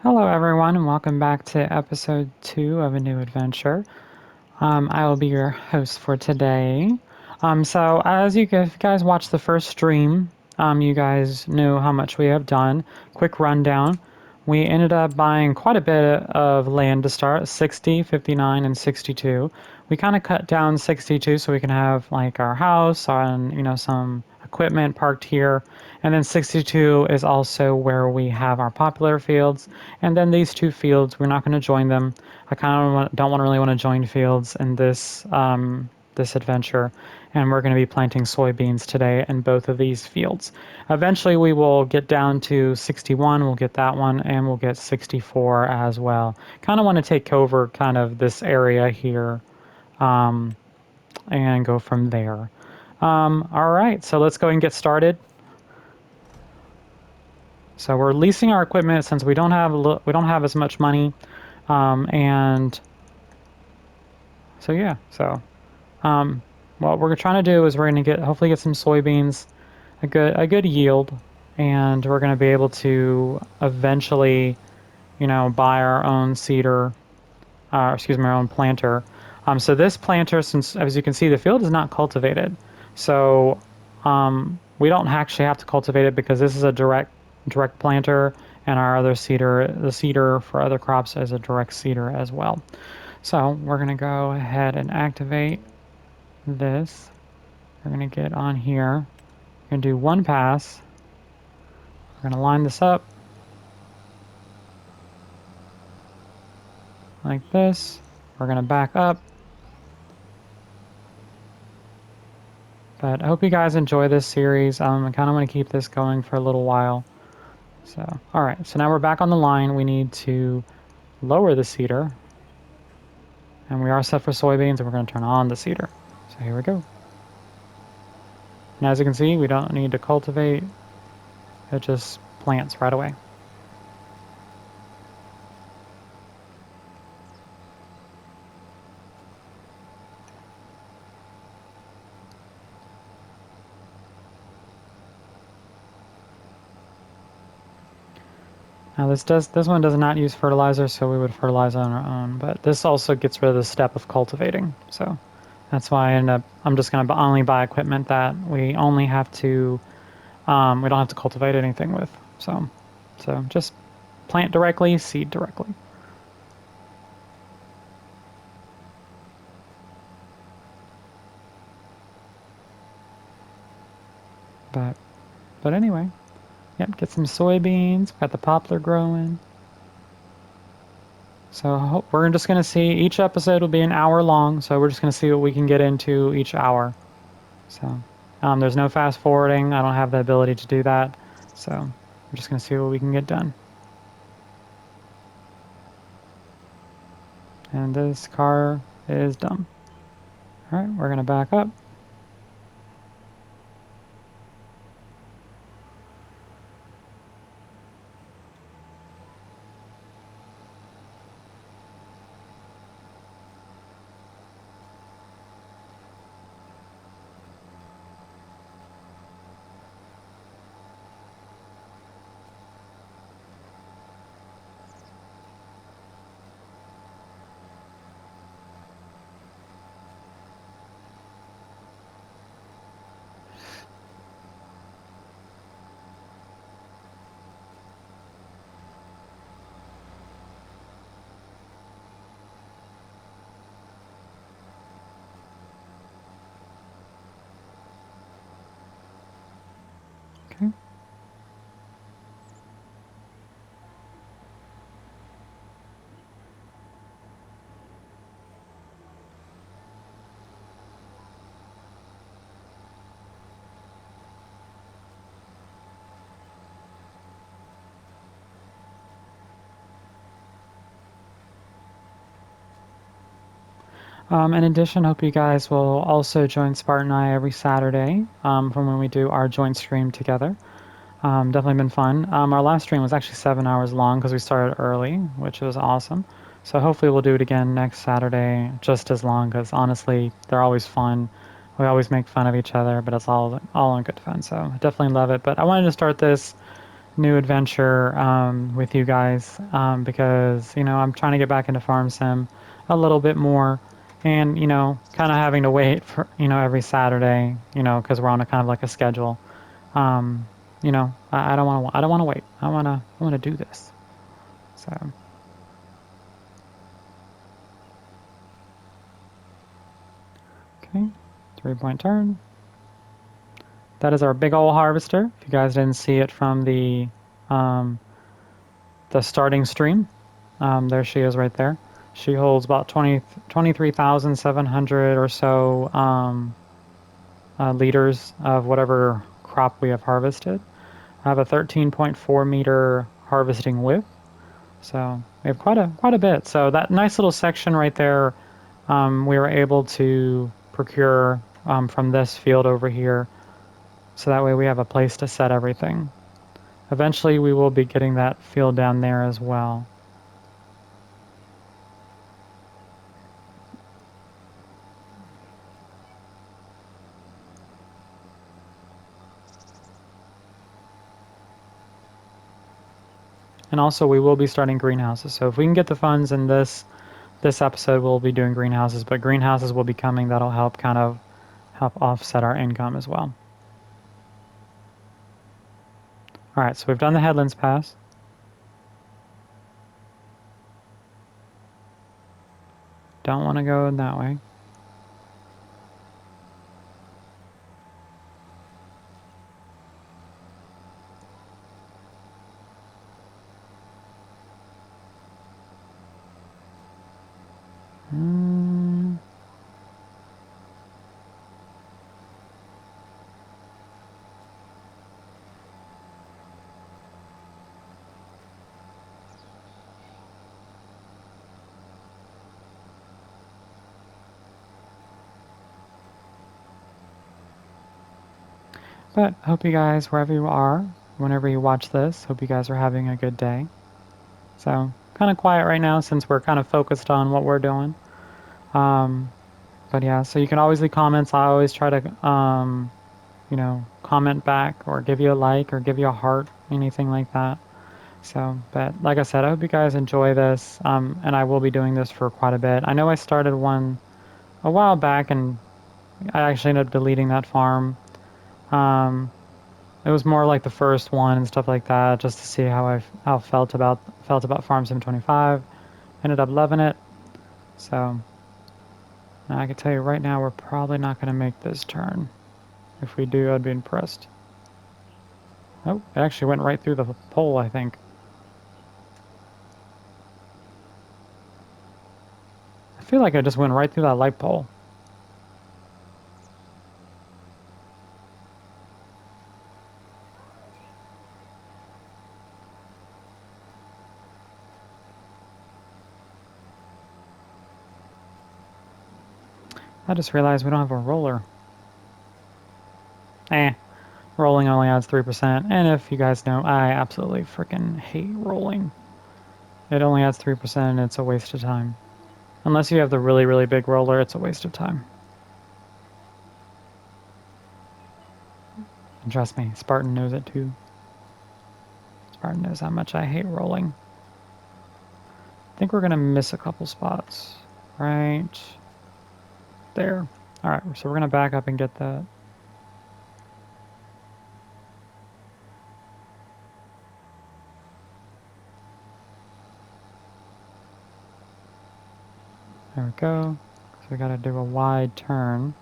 Hello, everyone, and welcome back to episode 2 of A New Adventure. I will be your host for today. So, as if you guys watched the first stream, you guys knew how much we have done. Quick rundown. We ended up buying quite a bit of land to start, 60, 59, and 62. We kind of cut down 62 so we can have like our house and some equipment parked here. And then 62 is also where we have our popular fields. And then these two fields, we're not going to join them. I kind of don't want to really want to join fields in this adventure, and we're going to be planting soybeans today in both of these fields. Eventually, we will get down to 61. We'll get that one, and we'll get 64 as well. Kind of want to take over kind of this area here, um, and go from there. All right, so let's go and get started. So we're leasing our equipment since we don't have as much money, and so yeah. Um, what we're trying to do is we're going to hopefully get some soybeans, a good yield, and we're going to be able to eventually, buy our own seeder, our own planter. So this planter, since as you can see, the field is not cultivated, so we don't actually have to cultivate it because this is a direct planter, and our other seeder, the seeder for other crops, is a direct seeder as well. So we're going to go ahead and activate this. We're going to get on here. We're going to do one pass. We're going to line this up like this. We're going to back up. But I hope you guys enjoy this series. I kind of want to keep this going for a little while. So, all right. So now we're back on the line. We need to lower the seeder. And we are set for soybeans, and we're going to turn on the seeder. So here we go. And as you can see, we don't need to cultivate. It just plants right away. Now this one does not use fertilizer, so we would fertilize on our own. But this also gets rid of the step of cultivating. So that's why I'm just going to only buy equipment that we only have to we don't have to cultivate anything with. So just plant directly, seed directly. But but anyway, yep. Get some soybeans. Got the poplar growing. So we're just going to see each episode will be an hour long. So we're just going to see what we can get into each hour. So there's no fast forwarding. I don't have the ability to do that. So we're just going to see what we can get done. And this car is done. All right, we're going to back up. Okay. In addition, hope you guys will also join Spartan and I every Saturday from when we do our joint stream together. Definitely been fun. Our last stream was actually 7 hours long because we started early, which was awesome. So hopefully we'll do it again next Saturday, just as long. Because honestly, they're always fun. We always make fun of each other, but it's all in good fun. So I definitely love it. But I wanted to start this new adventure with you guys because I'm trying to get back into Farm Sim a little bit more, and kind of having to wait for every Saturday because we're on a kind of like a schedule. Um, I don't want to wait. I want to do this. So okay, 3 point turn. That is our big old harvester. If you guys didn't see it from um, the starting stream, there she is right there. She holds about 23,700 or so liters of whatever crop we have harvested. I have a 13.4 meter harvesting width, so we have quite a bit. So that nice little section right there, we were able to procure from this field over here, so that way we have a place to set everything. Eventually we will be getting that field down there as well. And also we will be starting greenhouses. So if we can get the funds in this episode, we'll be doing greenhouses, but greenhouses will be coming. That'll help kind of help offset our income as well. All right, so we've done the Headlands Pass. Don't want to go that way. Hmm. But hope you guys, wherever you are, whenever you watch this, hope you guys are having a good day. So kind of quiet right now since we're kind of focused on what we're doing. Um, but yeah, so you can always leave comments. I always try to, comment back or give you a like or give you a heart, anything like that. So, but like I said, I hope you guys enjoy this. And I will be doing this for quite a bit. I know I started one a while back and I actually ended up deleting that farm. Um, it was more like the first one and stuff like that, just to see how felt about Farm Sim 25. Ended up loving it. So I can tell you right now, we're probably not going to make this turn. If we do, I'd be impressed. Oh, it actually went right through the pole, I think. I feel like I just went right through that light pole. I just realized we don't have a roller. Rolling only adds 3%, and if you guys know, I absolutely freaking hate rolling. It only adds 3% and it's a waste of time. Unless you have the really, really big roller, it's a waste of time. And trust me, Spartan knows it too. Spartan knows how much I hate rolling. I think we're going to miss a couple spots. Right there. Alright, so we're going to back up and get that. There we go. So we got to do a wide turn.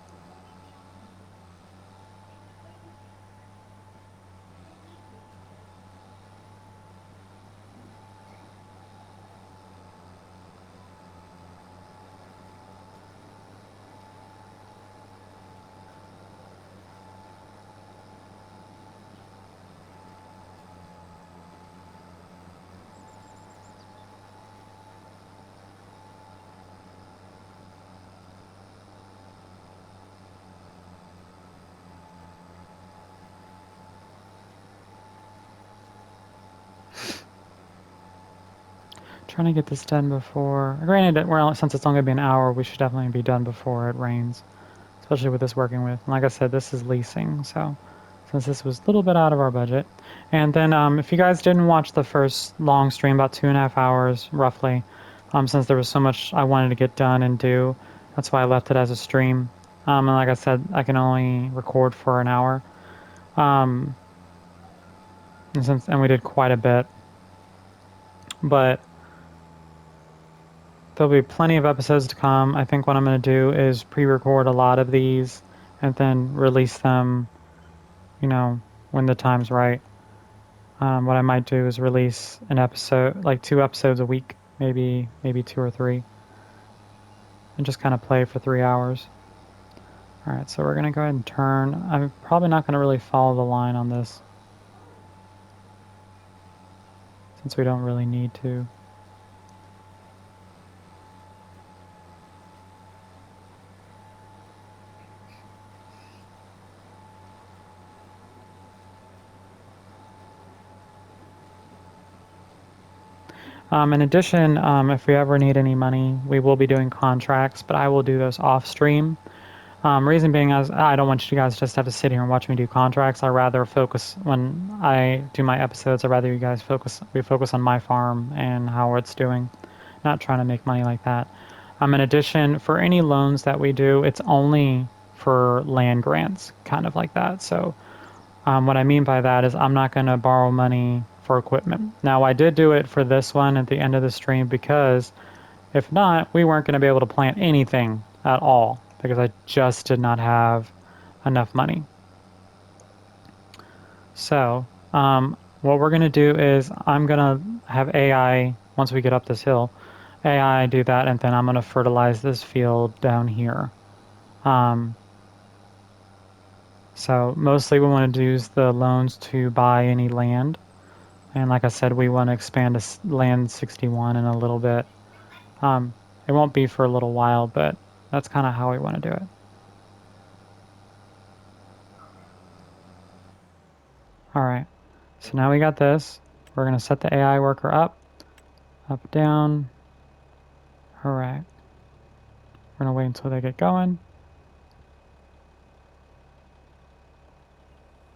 Trying to get this done before. Granted, since it's only going to be an hour, we should definitely be done before it rains, especially with this working with. And like I said, this is leasing, so since this was a little bit out of our budget. And then if you guys didn't watch the first long stream, about 2.5 hours roughly, since there was so much I wanted to get done and do, that's why I left it as a stream. And like I said, I can only record for an hour. And we did quite a bit. But there'll be plenty of episodes to come. I think what I'm going to do is pre-record a lot of these and then release them, when the time's right. What I might do is release an episode, like 2 episodes a week, maybe 2 or 3, and just kind of play for 3 hours. All right, so we're going to go ahead and turn. I'm probably not going to really follow the line on this, since we don't really need to. In addition, if we ever need any money, we will be doing contracts, but I will do those off stream. Reason being is I don't want you guys just to have to sit here and watch me do contracts. I rather focus when I do my episodes. I rather you guys focus on my farm and how it's doing, not trying to make money like that. In addition, for any loans that we do, it's only for land grants, kind of like that. So what I mean by that is I'm not going to borrow money for equipment. Now, I did do it for this one at the end of the stream because if not, we weren't going to be able to plant anything at all because I just did not have enough money. So what we're going to do is I'm going to have AI, once we get up this hill, AI do that, and then I'm going to fertilize this field down here. So mostly we want to use the loans to buy any land. And like I said, we want to expand to land 61 in a little bit. It won't be for a little while, but that's kind of how we want to do it. All right, so now we got this. We're going to set the AI worker up, down. All right. We're going to wait until they get going.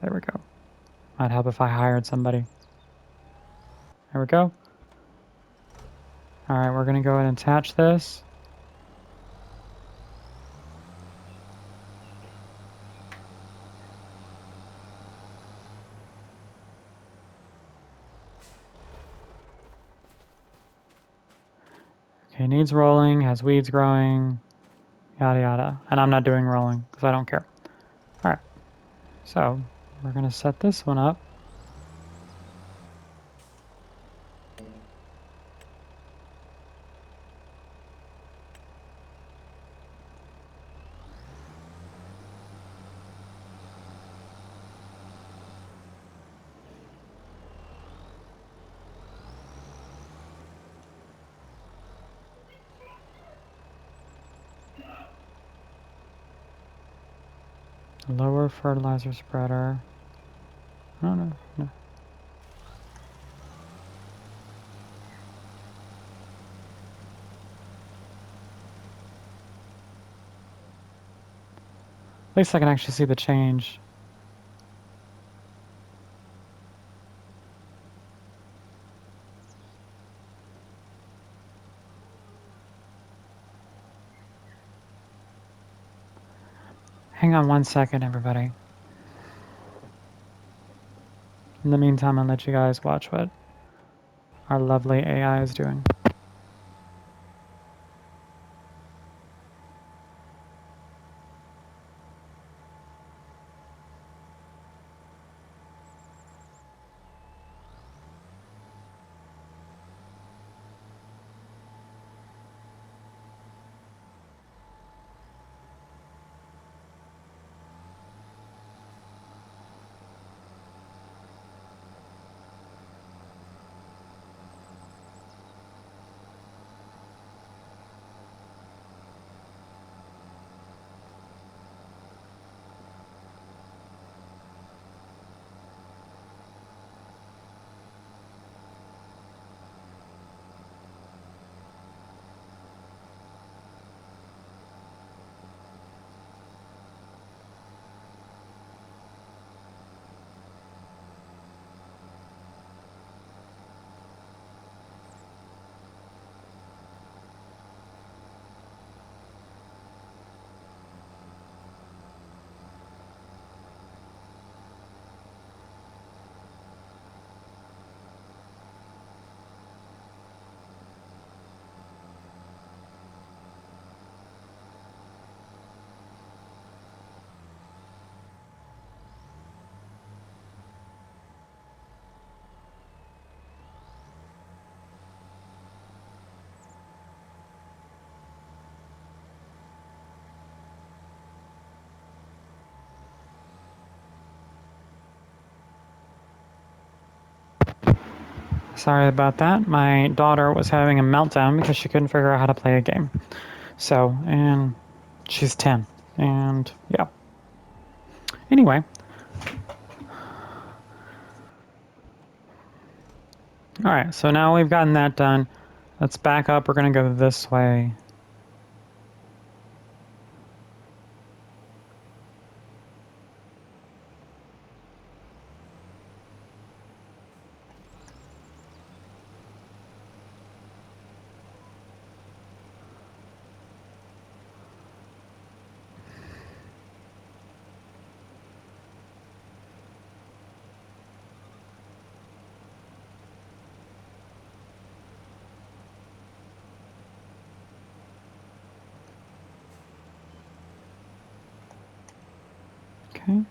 There we go. Might help if I hired somebody. There we go. All right, we're going to go ahead and attach this. Okay, needs rolling, has weeds growing, yada yada. And I'm not doing rolling because I don't care. All right, so we're going to set this one up. Lower fertilizer spreader. Oh, no. At least I can actually see the change. Hang on 1 second, everybody. In the meantime, I'll let you guys watch what our lovely AI is doing. Sorry about that. My daughter was having a meltdown because she couldn't figure out how to play a game. So, and she's 10. And yeah. Anyway. Alright, so now we've gotten that done. Let's back up. We're going to go this way. Okay.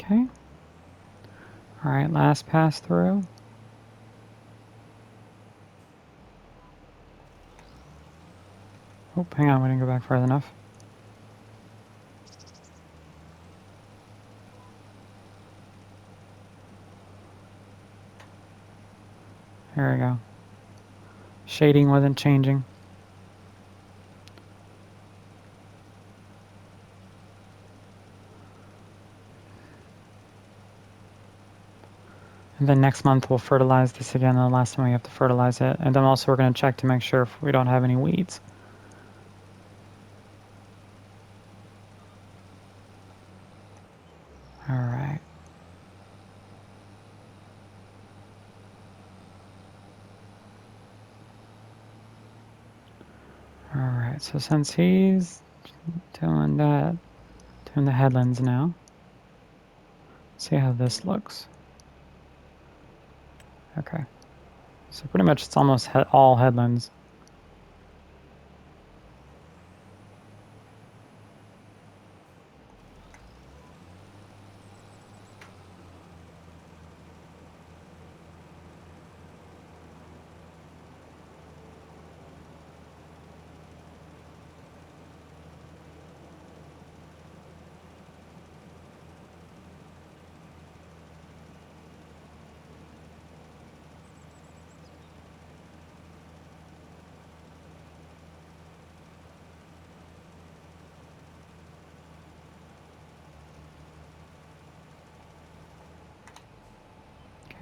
Okay. Alright, last pass through. Oh, hang on, we didn't go back far enough. There we go. Shading wasn't changing. And then next month we'll fertilize this again, the last time we have to fertilize it. And then also we're going to check to make sure if we don't have any weeds. Alright. Alright, so since he's doing that, doing the headlands now, see how this looks. Okay. So pretty much it's almost all headlands.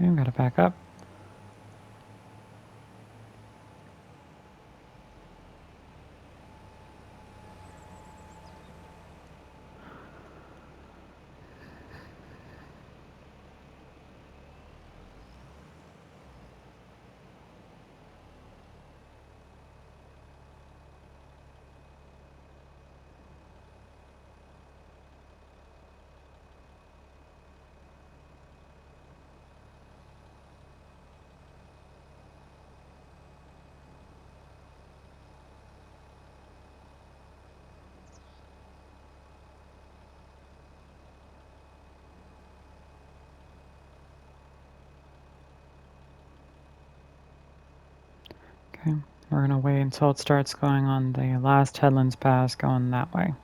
Okay, I've got to back up. Okay, we're going to wait until it starts going on the last headlands pass going that way.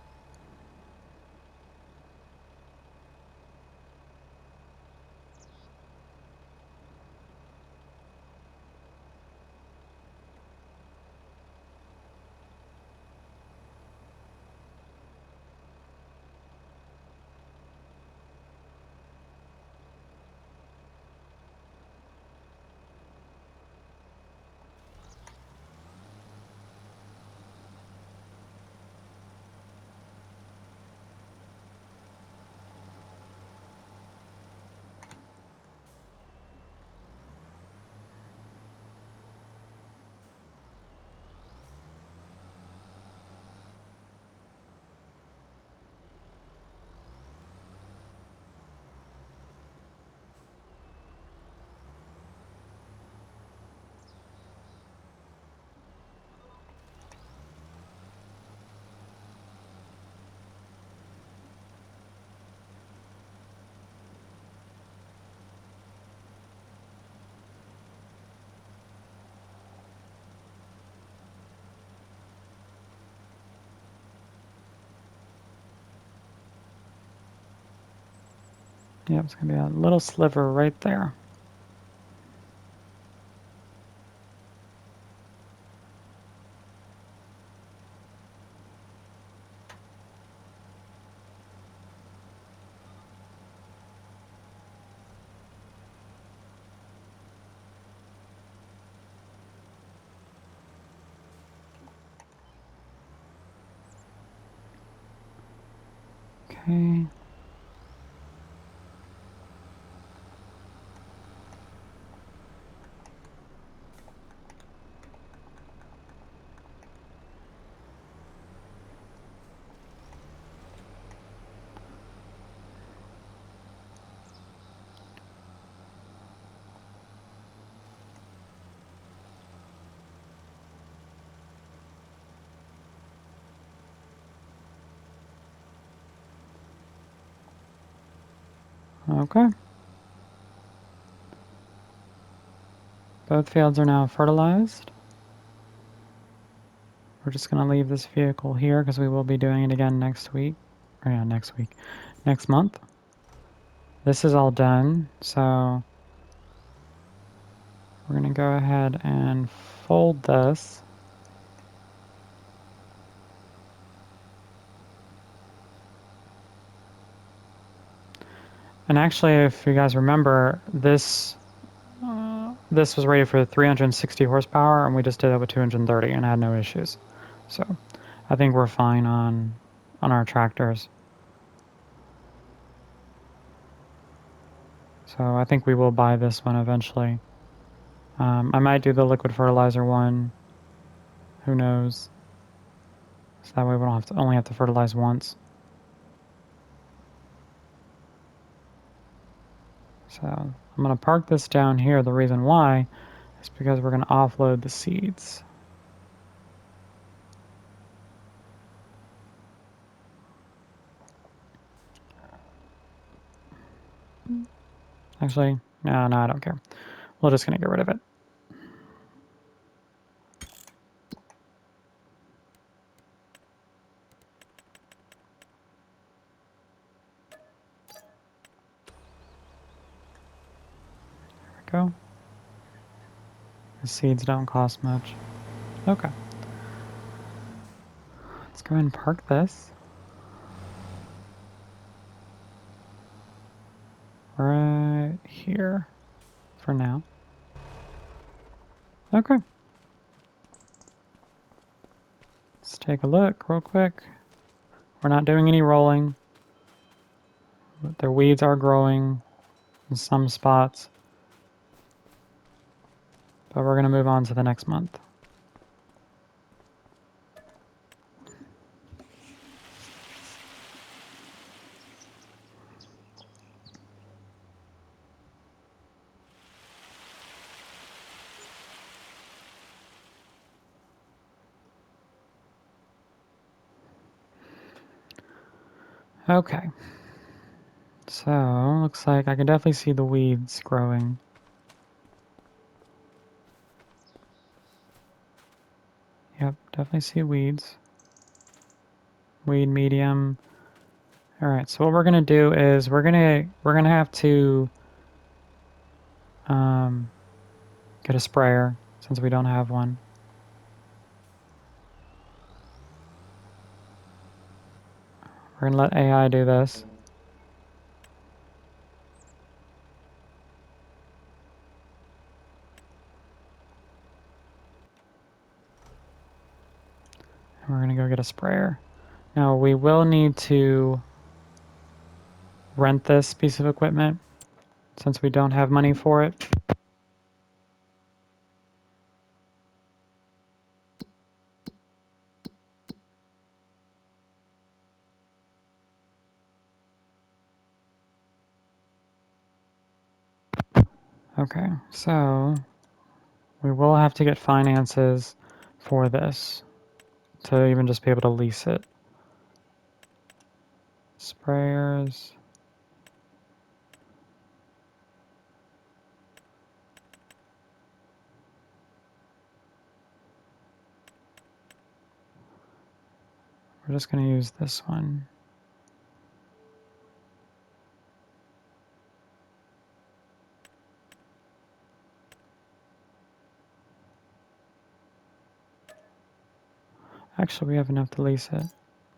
Yep, it's going to be a little sliver right there. Okay. Okay. Both fields are now fertilized. We're just going to leave this vehicle here because we will be doing it again next week. Or yeah, next month. This is all done, so we're going to go ahead and fold this. And actually, if you guys remember, this was rated for 360 horsepower, and we just did it with 230 and had no issues. So I think we're fine on our tractors. So I think we will buy this one eventually. I might do the liquid fertilizer one. Who knows? So that way we don't only have to fertilize once. So I'm going to park this down here. The reason why is because we're going to offload the seeds. Actually, no, I don't care. We're just going to get rid of it. There we go. The seeds don't cost much. Okay. Let's go ahead and park this. Right here for now. Okay. Let's take a look real quick. We're not doing any rolling. But their weeds are growing in some spots. But we're going to move on to the next month. Okay. So, looks like I can definitely see the weeds growing. Yep, definitely see weeds. Weed medium. All right, so what we're gonna do is we're gonna have to get a sprayer since we don't have one. We're gonna let AI do this. And we're gonna go get a sprayer. Now we will need to rent this piece of equipment since we don't have money for it. Okay, so we will have to get finances for this to even just be able to lease it. Sprayers. We're just going to use this one. Actually, we have enough to lease it,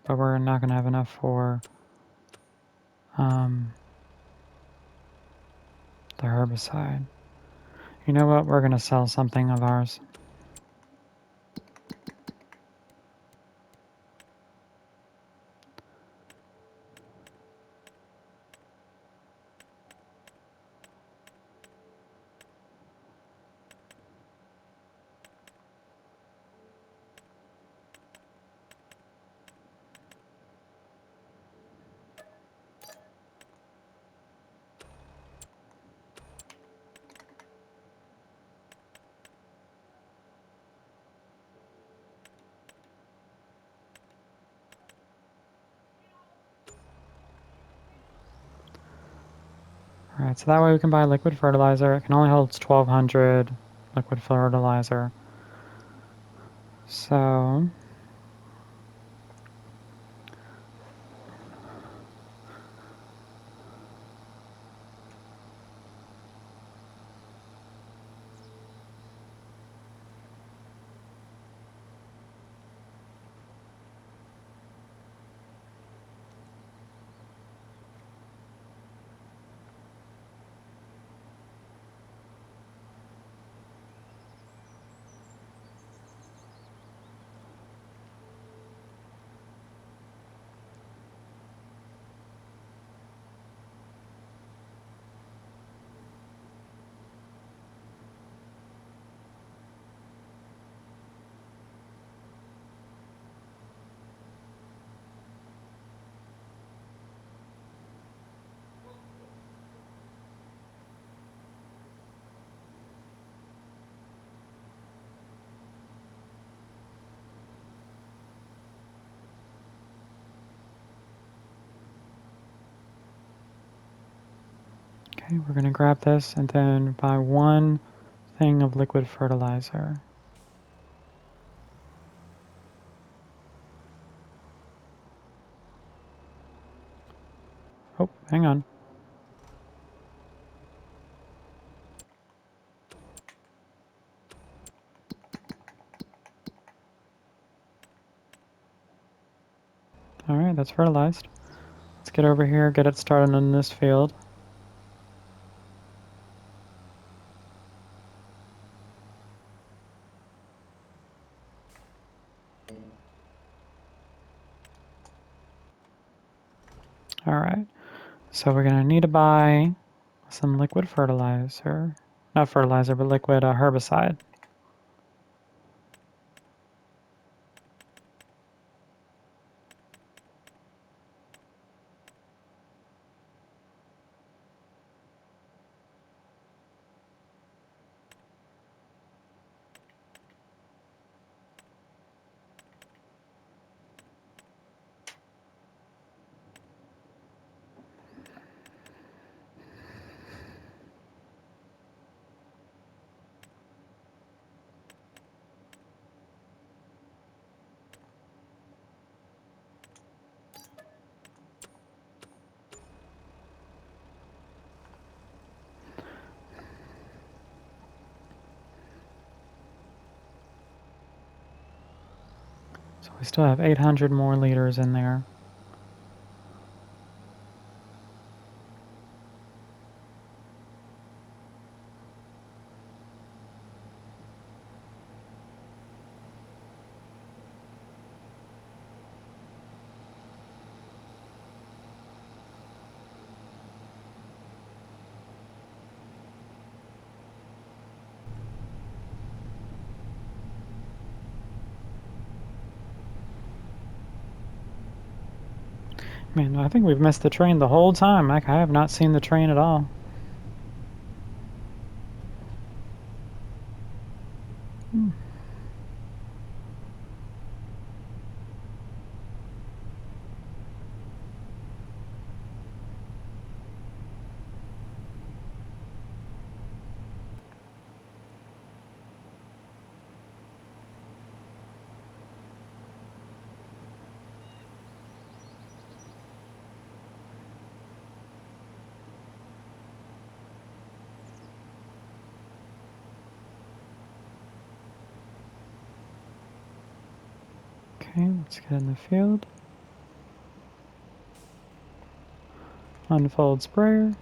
but we're not going to have enough for the herbicide. You know what? We're going to sell something of ours. Alright, so that way we can buy liquid fertilizer. It can only hold 1,200 liquid fertilizer. So okay, we're going to grab this and then buy one thing of liquid fertilizer. Oh, hang on. Alright, that's fertilized. Let's get over here, get it started in this field. Alright, so we're going to need to buy some liquid fertilizer. Not fertilizer, but liquid herbicide. So we still have 800 more liters in there. Man, I think we've missed the train the whole time. I have not seen the train at all. Okay, let's get in the field. Unfold sprayer.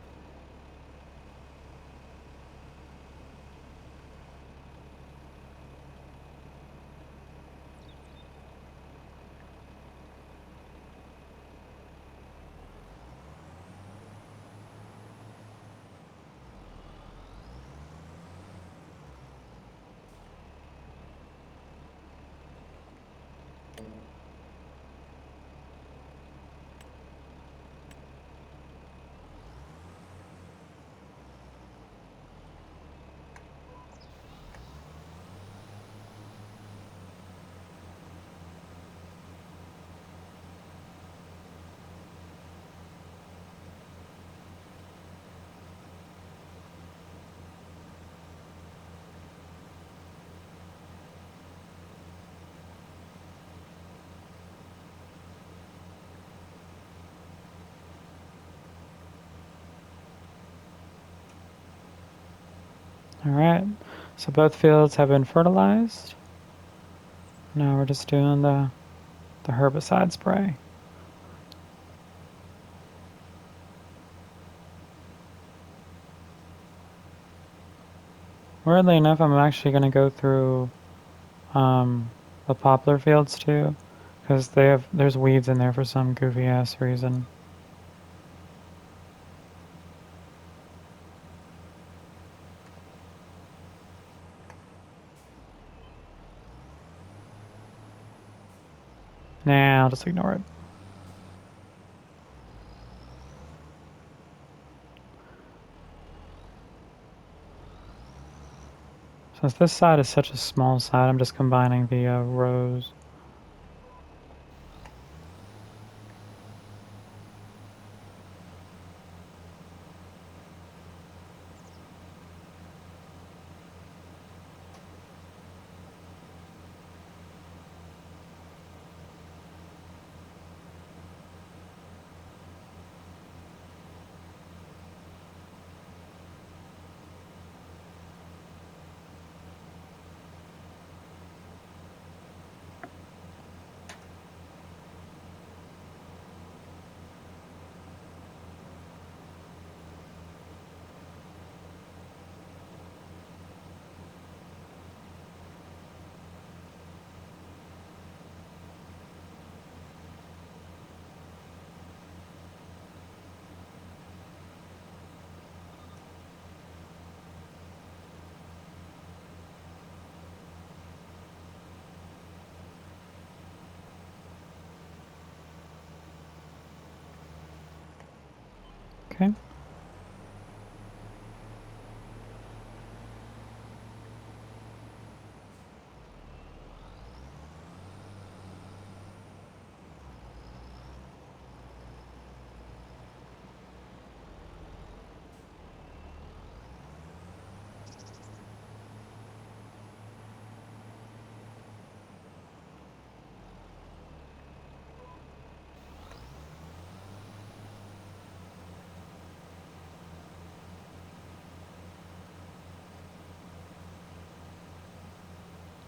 Alright, so both fields have been fertilized. Now we're just doing the herbicide spray. Weirdly enough, I'm actually going to go through the poplar fields too, because there's weeds in there for some goofy ass reason. Nah, I'll just ignore it. Since this side is such a small side, I'm just combining the rows. Okay.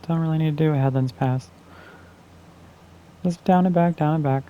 Don't really need to do a headlands pass. Just down and back, down and back.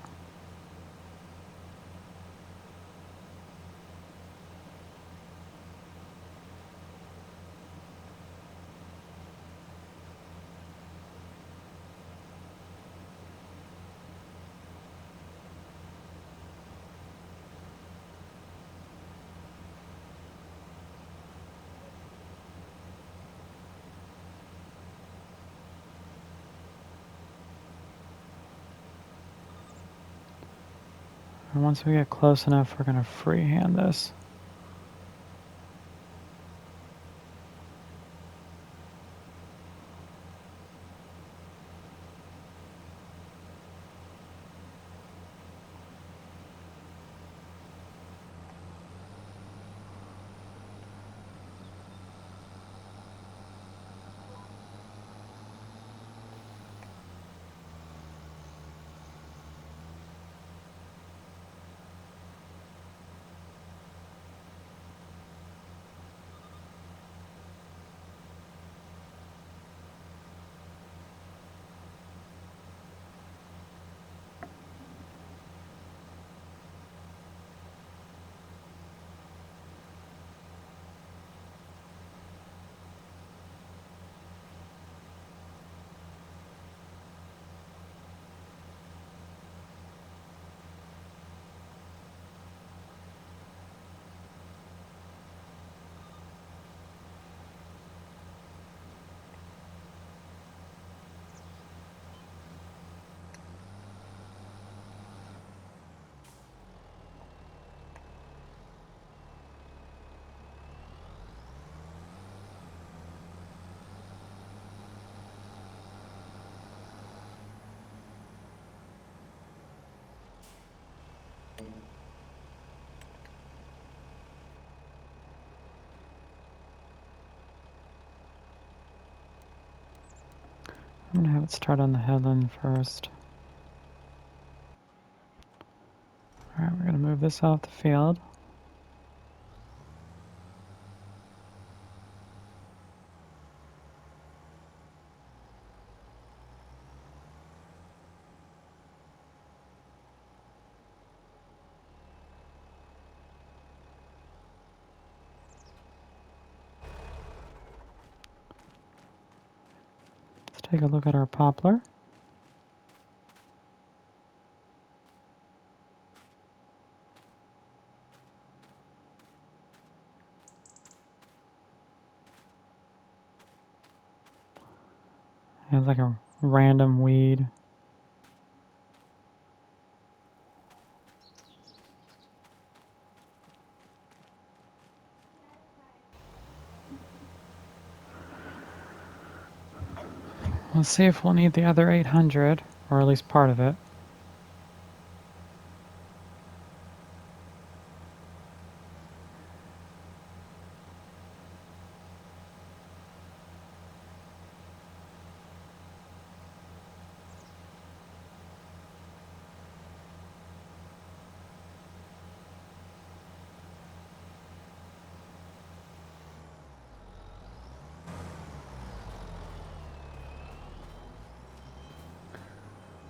And once we get close enough, we're going to freehand this. I'm gonna have it start on the headland first. Alright, we're gonna move this off the field. Let's take a look at our poplar. It has like a random weed. Let's see if we'll need the other 800, or at least part of it.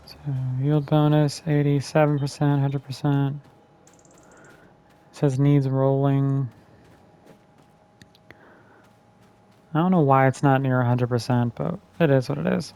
So yield bonus 87%, 100%. It says needs rolling. I don't know why it's not near 100%, but it is what it is.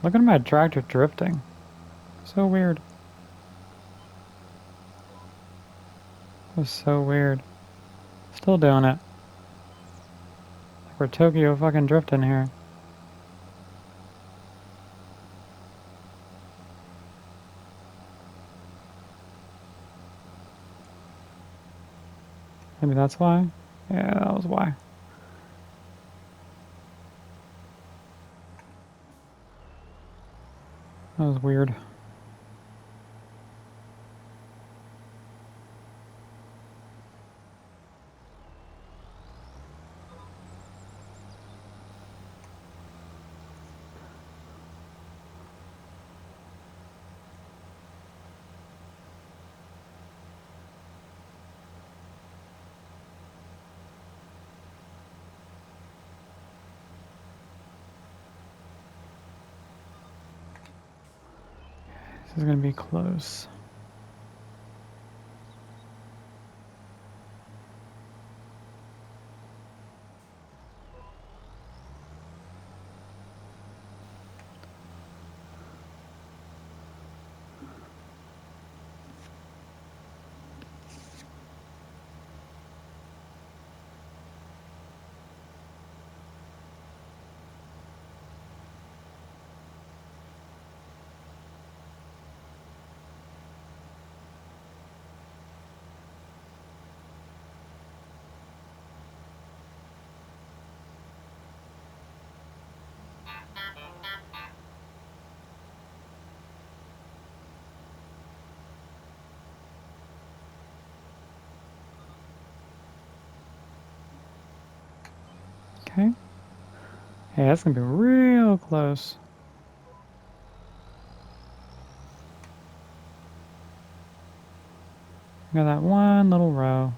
Look at my tractor drifting. So weird. That was so weird. Still doing it. Like we're Tokyo fucking drifting here. Maybe that's why? Yeah, that was why. That was weird. This is gonna be close. Okay. Hey, that's gonna be real close. Got that one little row.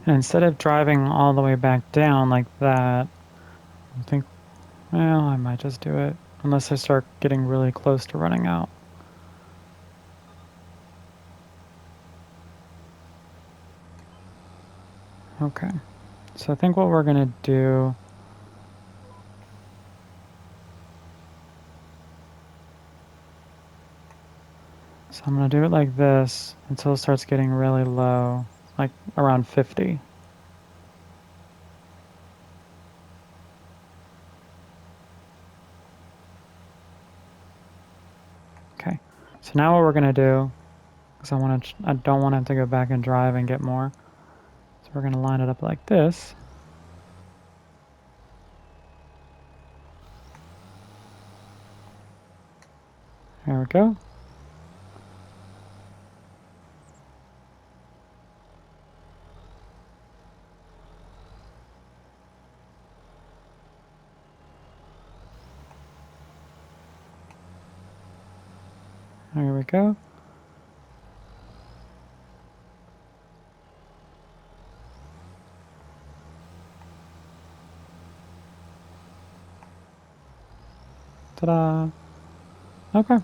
And instead of driving all the way back down like that, I think, well, I might just do it. Unless I start getting really close to running out. Okay. So I think what we're gonna do, so I'm gonna do it like this until it starts getting really low, like around 50. Okay. So now what we're gonna do, because I don't want to have to go back and drive and get more. So we're gonna line it up like this. There we go. There we go. Ta-da! Okay.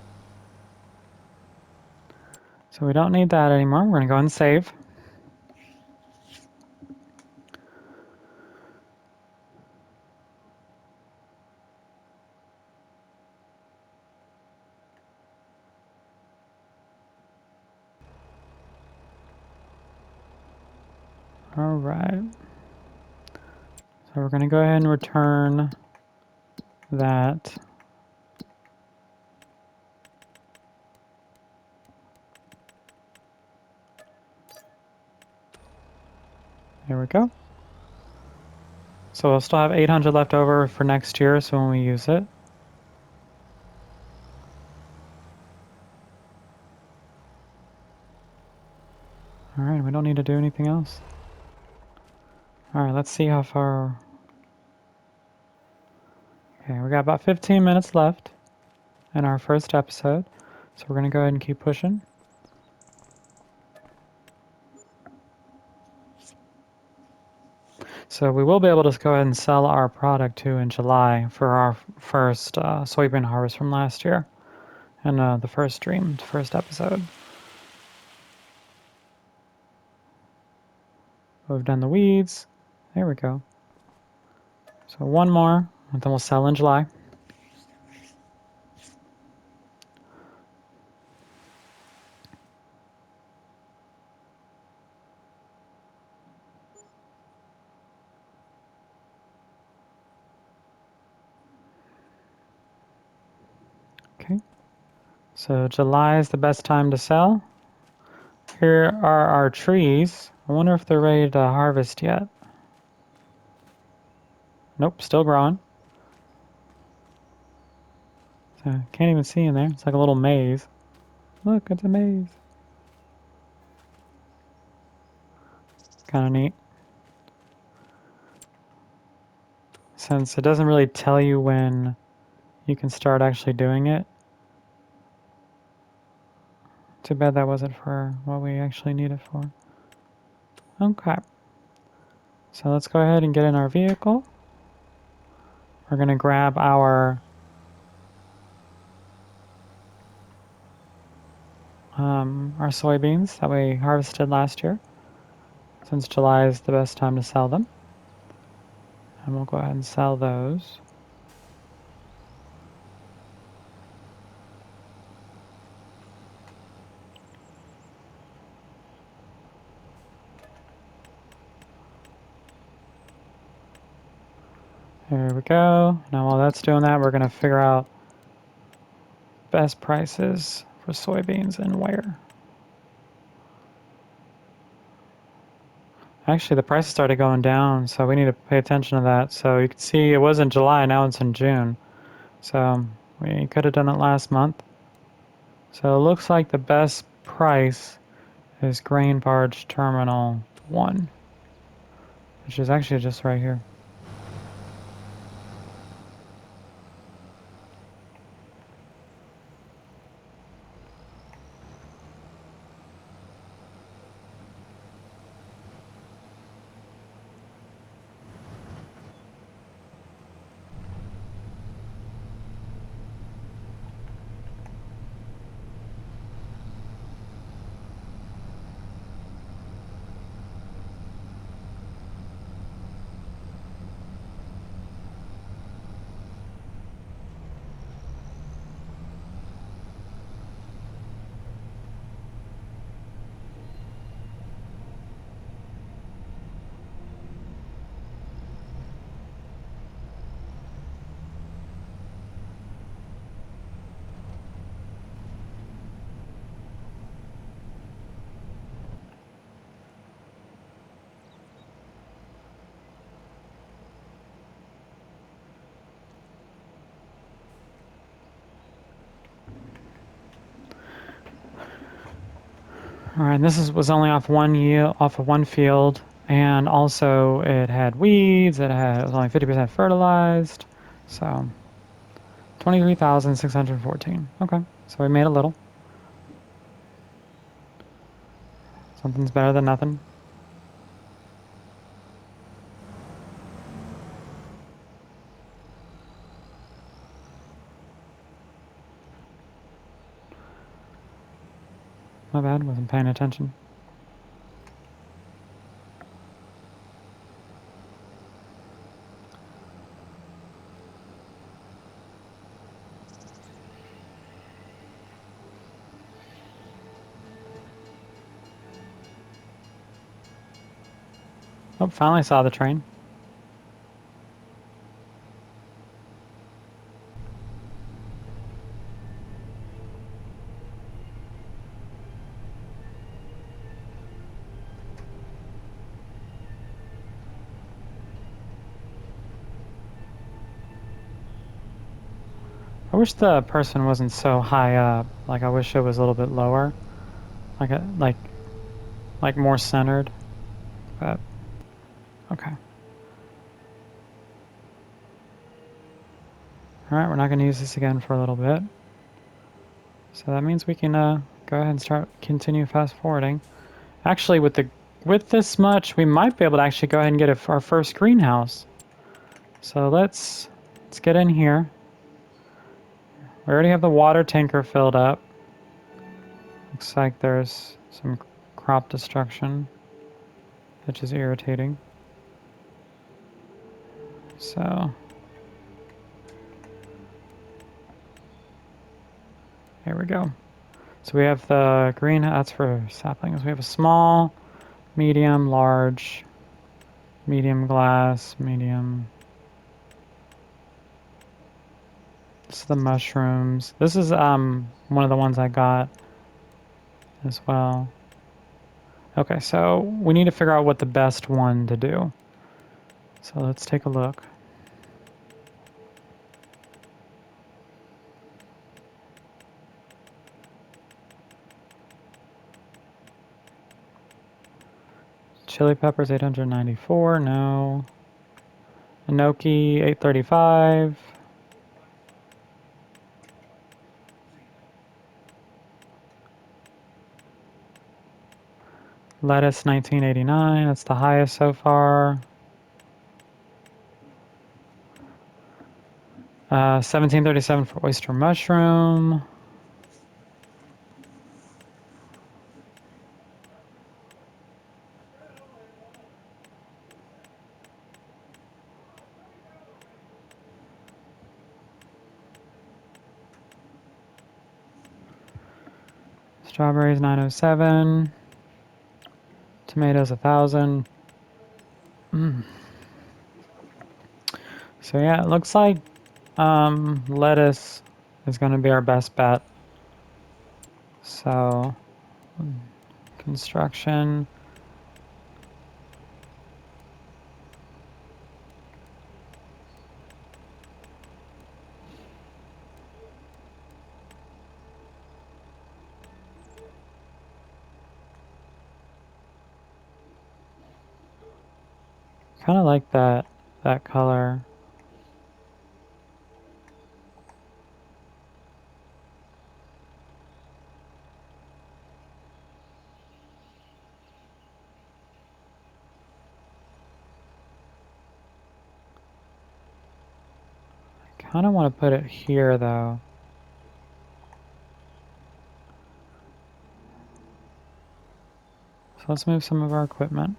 So we don't need that anymore. We're gonna go and save. All right. So we're gonna go ahead and return that. There we go. So we'll still have 800 left over for next year, so when we use it. All right, we don't need to do anything else. All right, let's see how far. Okay, we got about 15 minutes left in our first episode. So we're gonna go ahead and keep pushing. So we will be able to go ahead and sell our product too in July for our first soybean harvest from last year. And the first stream, first episode. We've done the weeds. There we go. So one more, and then we'll sell in July. Okay. So July is the best time to sell. Here are our trees. I wonder if they're ready to harvest yet. Nope, still growing. So can't even see in there. It's like a little maze. Look, it's a maze. Kind of neat. Since it doesn't really tell you when you can start actually doing it. Too bad that wasn't for what we actually need it for. Okay. So let's go ahead and get in our vehicle. We're going to grab our soybeans that we harvested last year, since July is the best time to sell them. And we'll go ahead and sell those. There we go. Now while that's doing that, we're going to figure out best prices for soybeans and where. Actually, the price started going down, so we need to pay attention to that. So you can see it was in July, now it's in June. So we could have done it last month. So it looks like the best price is Grain Barge Terminal 1, which is actually just right here. All right, this was only off off of one field, and also it had weeds. It was only 50% fertilized, so 23,614. Okay, so we made a little. Something's better than nothing. My bad, wasn't paying attention. Oh, finally saw the train. I wish the person wasn't so high up. Like, I wish it was a little bit lower. Like more centered. But, okay. Alright, we're not going to use this again for a little bit. So that means we can go ahead and continue fast forwarding. Actually, with this much, we might be able to actually go ahead and get our first greenhouse. So let's get in here. We already have the water tanker filled up. Looks like there's some crop destruction, which is irritating. So here we go. So we have the green, that's for saplings. We have a small, medium, large, medium glass, medium. This is the mushrooms. This is one of the ones I got as well. Okay, so we need to figure out what the best one to do. So let's take a look. Chili peppers 894, no. Enoki 835. Lettuce 1989, that's the highest so far. 1737 for oyster mushroom. Strawberries 907. Tomatoes 1,000. So yeah, it looks like lettuce is going to be our best bet. So construction. kind of like that color. I kind of want to put it here though. So let's move some of our equipment.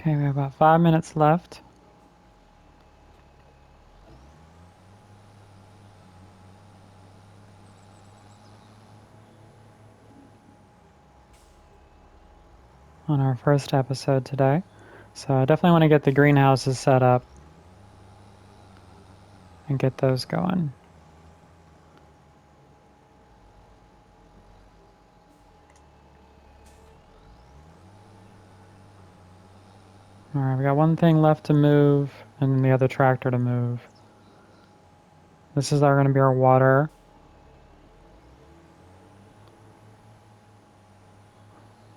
Okay, we have about 5 minutes left. On our first episode today. So I definitely want to get the greenhouses set up and get those going. Alright, we got one thing left to move and the other tractor to move. This is going to be our water.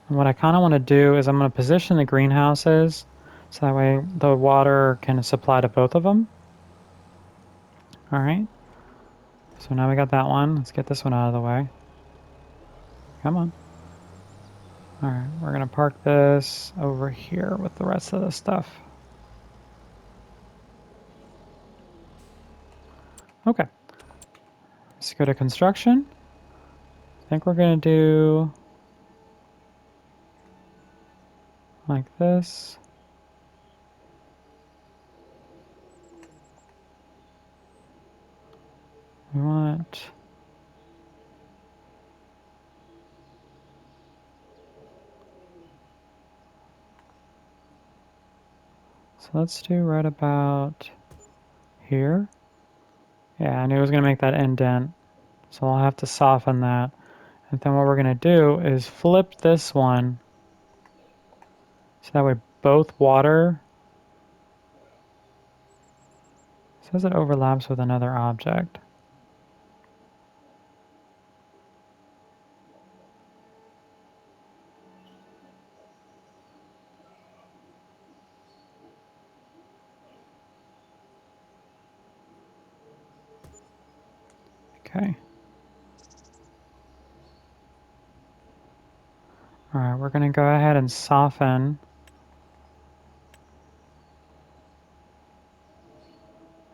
And what I kind of want to do is I'm going to position the greenhouses so that way the water can supply to both of them. Alright, so now we got that one. Let's get this one out of the way. Come on. Alright, we're going to park this over here with the rest of the stuff. Okay, let's go to construction. I think we're going to do like this. We want so let's do right about here. Yeah, I knew it was going to make that indent, so I'll have to soften that. And then what we're going to do is flip this one so that way both water, it says it overlaps with another object. Okay. Alright, we're going to go ahead and soften.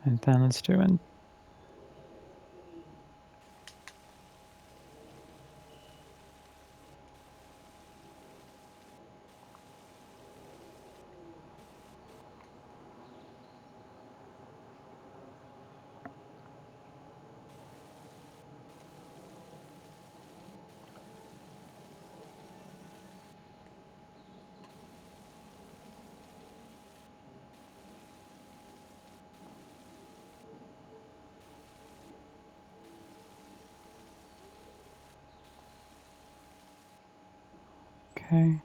And then let's do it. Okay.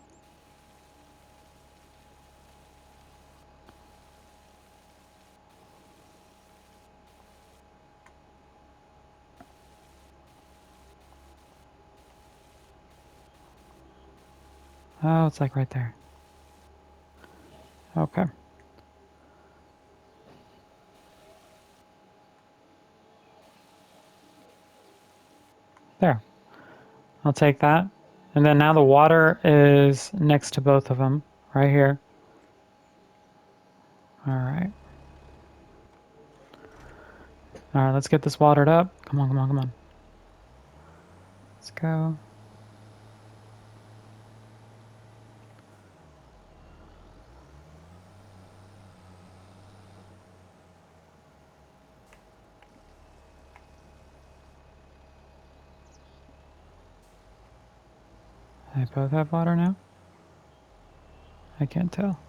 Oh, it's like right there. Okay. There. I'll take that. And then now the water is next to both of them, right here. All right. All right, let's get this watered up. Come on, come on, come on. Let's go. They both have water now? I can't tell.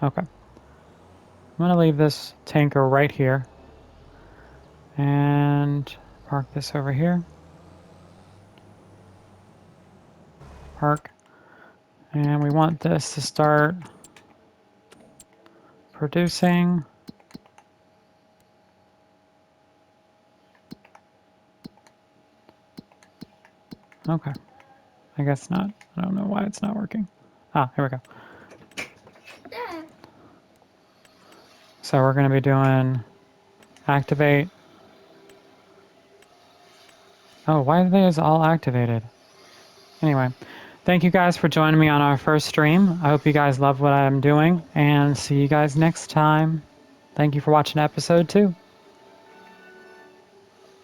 Okay. I'm going to leave this tanker right here and park this over here. Park. And we want this to start producing. Okay. I guess not. I don't know why it's not working. Ah, here we go. So we're going to be doing activate. Oh, why are these all activated? Anyway, thank you guys for joining me on our first stream. I hope you guys love what I'm doing, and see you guys next time. Thank you for watching episode 2.